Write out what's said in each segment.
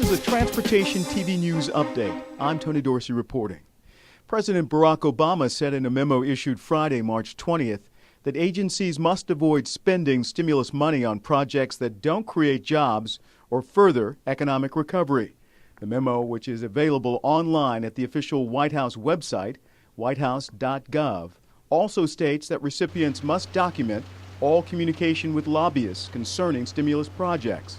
is a Transportation TV News Update. I'm Tony Dorsey reporting. President Barack Obama said in a memo issued Friday, March 20th, that agencies must avoid spending stimulus money on projects that don't create jobs or further economic recovery. The memo, which is available online at the official White House website, whitehouse.gov, also states that recipients must document all communication with lobbyists concerning stimulus projects.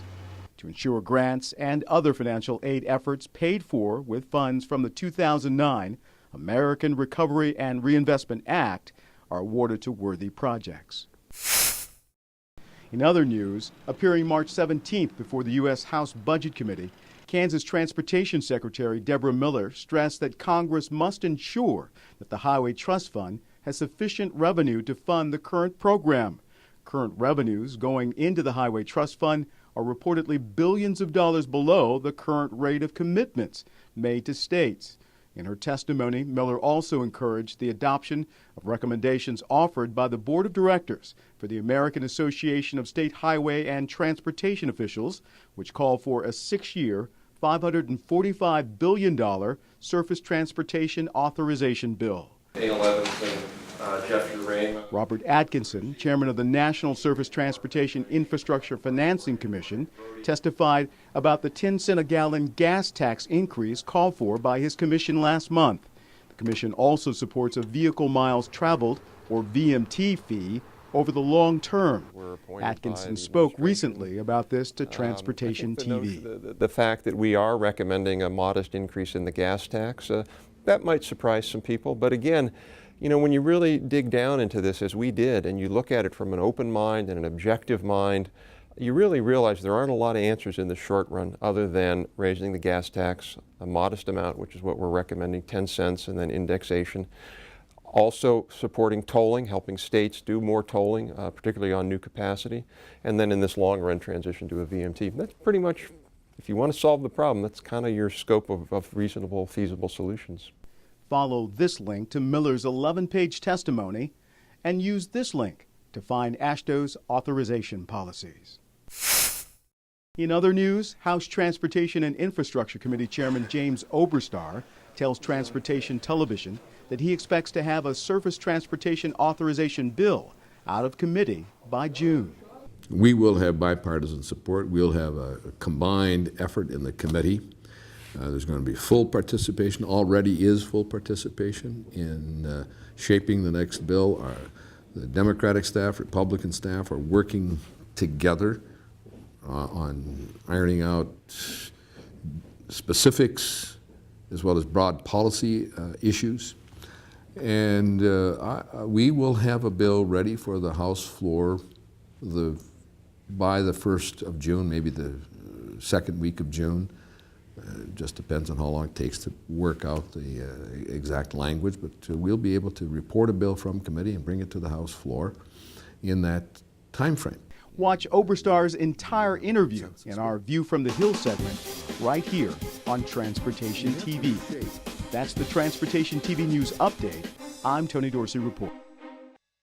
To ensure grants and other financial aid efforts paid for with funds from the 2009 American Recovery and Reinvestment Act are awarded to worthy projects. In other news, appearing March 17th before the U.S. House Budget Committee, Kansas Transportation Secretary Deborah Miller stressed that Congress must ensure that the Highway Trust Fund has sufficient revenue to fund the current program. Current revenues going into the Highway Trust Fund are reportedly billions of dollars below the current rate of commitments made to states. In her testimony, Miller also encouraged the adoption of recommendations offered by the Board of Directors for the American Association of State Highway and Transportation Officials, which call for a 6-year, $545 billion surface transportation authorization bill. Robert Atkinson, chairman of the National Surface Transportation Infrastructure Financing Commission, testified about the 10-cent-a-gallon gas tax increase called for by his commission last month. The commission also supports a vehicle miles traveled, or VMT fee, over the long term. Atkinson spoke recently about this to Transportation TV. The fact that we are recommending a modest increase in the gas tax, that might surprise some people, but again, you know, when you really dig down into this, as we did, and you look at it from an open mind and an objective mind, you really realize there aren't a lot of answers in the short run other than raising the gas tax a modest amount, which is what we're recommending, 10 cents, and then indexation. Also supporting tolling, helping states do more tolling, particularly on new capacity, and then in this long run transition to a VMT. That's pretty much, if you want to solve the problem, that's kind of your scope of reasonable, feasible solutions. Follow this link to Miller's 11-page testimony and use this link to find AASHTO's authorization policies. In other news, House Transportation and Infrastructure Committee Chairman James Oberstar tells Transportation Television that he expects to have a surface transportation authorization bill out of committee by June. We will have bipartisan support. We'll have a combined effort in the committee. There's going to be full participation, already is full participation in shaping the next bill. The Democratic staff, Republican staff are working together on ironing out specifics as well as broad policy issues. And we will have a bill ready for the House floor by the 1st of June, maybe the second week of June. It just depends on how long it takes to work out the exact language, but we'll be able to report a bill from committee and bring it to the House floor in that time frame. Watch Oberstar's entire interview in our View from the Hill segment right here on Transportation TV. That's the Transportation TV News Update. I'm Tony Dorsey reporting.